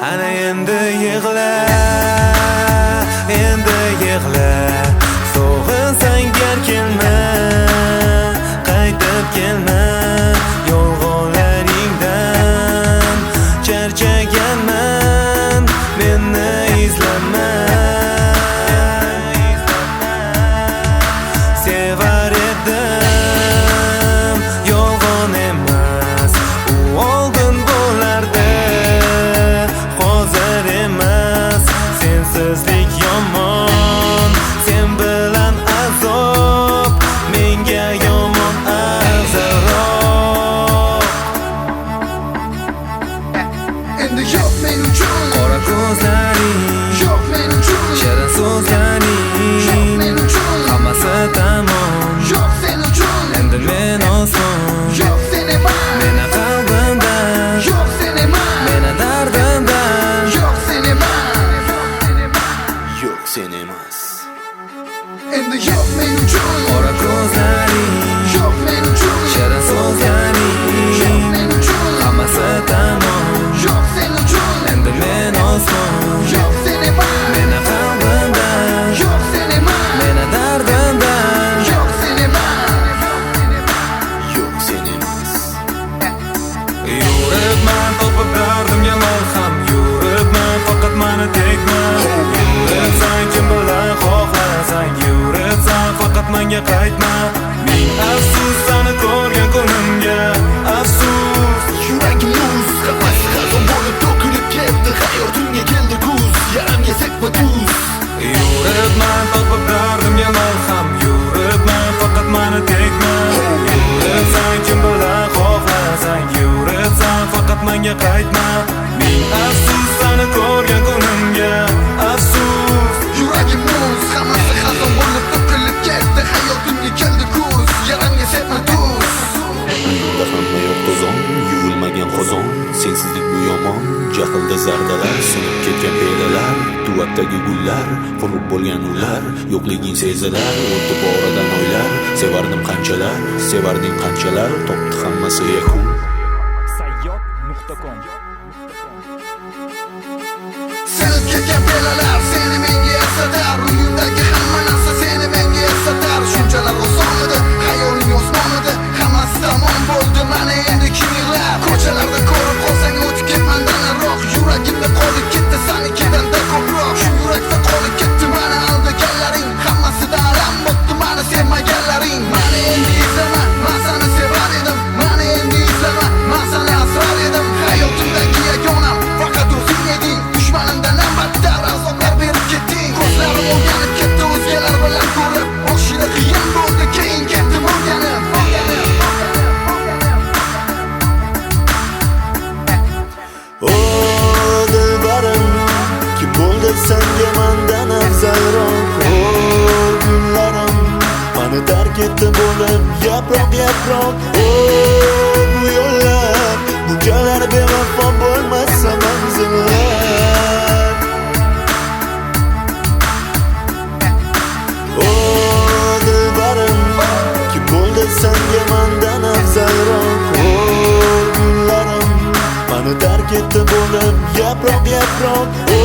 Ana endi yig'la, endi yig'la. So'g'insang ber kelma, qaytib kelma. Yolg'onlaringdan charchaganman, meni izlama. Sevar edim, yolg'on emas. U oldin bo'lardi, hozir emas. Sensizlik yomon, sen bilan azob, menga yomon afzalroq. Endi yo'q men uchun Qora ko'zlaring, yo'q men uchun shirin so'zlaring, yo'q men uchun hammasi tamom. yo'q sen uchun Endi men oson, yo'q sen emas meni qalbimdan, yo'q sen emas meni dardimdan. yo'q sen emas Yo'q sen emas. endi yo'q men uchun Qora ko'zlaring, yo'q men uchun shirin so'zlaring, yo'q men uchun hammasi tamom. yo'q sen uchun Endi men oson, yo'q sen emas meni qalbimdan, yo'q sen emas meni dardimdan. yo'q sen emas Yo'q sen emas. Yuribman topib dardimga malham, yuribman faqat mani tegma. Yuribsan kim bilan xohlasang, yuribsan faqat menga qaytma. Ming afsus seni ko'rgan kunimga, afsus. yuragim muz hammasi xazon bo'lib to'kilib ketdi hayotimga keldi kuz yaramga sekma tuz Yuribman topib dardimga malham, yuribman faqat mani tegma. Yuribsan kim bilan xohlasang, yuribsan faqat menga qaytma. Ming afsus seni ko'rgan kunimga, afsus. yuragim muz hammasi xazon bo'lib to'kilib ketdi hayotimga keldi kuz yaramga sekma tuz Bunda hamma yoq to'zon, yuvilmagan qozon. Sensizlik bu yomon, jahlda zardalar, sinib ketgan pelalar, tuvakdagi gullar, qurib bo'lgan ular, yo'qliging sezilar, o'tib oradan oylar. Sevardim qanchalar, sevarding qanchalar, topdi hammasi yakun. sayyod.com sinib ketgan belalar seni menga eslatar uyimdagi hamma narsa seni menga eslatar shunchalar oson edi hayoling osmon edi hammasi tamom bo'ldi mana endi kim yig'lar ko'chalarda ko'rib qolsang o'tib ketman nariroq yuragimda qolib ketdi sanikidanda ko'proq shu yurakda qolib ketdi mana aldaganlaring hammasida alam bo'pti mani sevmaganlaring mani endi izlama man seni sevar edim mani endi izlama man seni asrar edim hayotimdagi yagonam faqat o'zing eding dushmanimdan ham battar azoblar berib ketding ko'zlarim o'rganib ketdi o'zgalar bilan ko'rib boshida qiyin bo'ldi keyin ketdim o'rganib O dilbarim, kim bo'ldi senga mendan afzalroq? O gullarim, meni tark etdi bo'lib yaproq yaproq. O bu yo'llar, bunchalar bevafo bo'lmasa manzillar. O dilbarim, kim bo'ldi senga mendan afzalroq? O gullarim, meni tark etdi bo'lib yaproq yaproq. O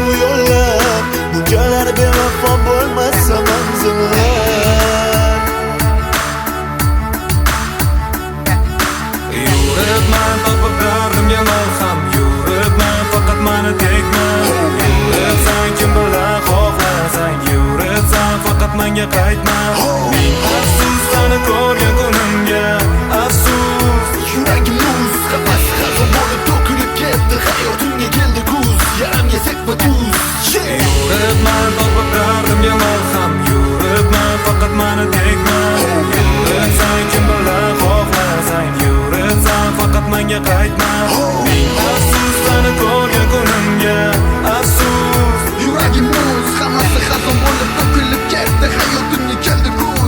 bu yo'llar, bunchalar bevafo bo'lmasa manzillar. Yuribman topib dardimga malham, yuribman faqat mani tegma. Yuribsan kim bilan xohlasang, yuribsan faqat menga qaytma. Ming afsus seni ko'rgan kunimga, afsus. yuragim muz hammasi xazon bo'lib to'kilib ketdi hayotimga keldi kuz yaramga sekma tuz Yuribman topib dardimga malham, yuribman faqat mani tegma. Yuribsan kim bilan xohlasang, yuribsan faqat menga qaytma. Ming afsus seni ko'rgan kunimga, afsus. yuragim muz hammasi xazon bo'lib to'kilib ketdi hayotimga keldi kuz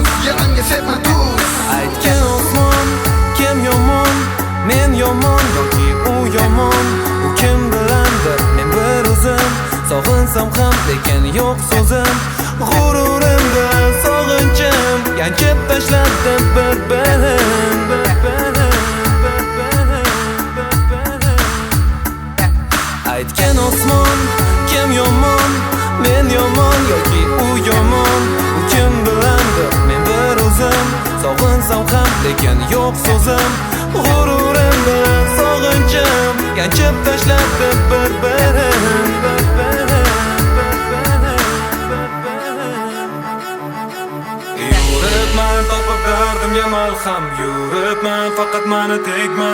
lekin yo'q so'zim. G'ururimda sog'inchim yanchib tashladi bir-birin. Aytgan osmon kim yomon, men yomon yoki u yomon, u kim bilandir men bir o'zim. Sog'insam ham lekin yo'q so'zim. G'ururimda sog'inchim yanchib tashladi bir-birin. Yuribman topib dardimga malham, yuribman faqat mani tegma.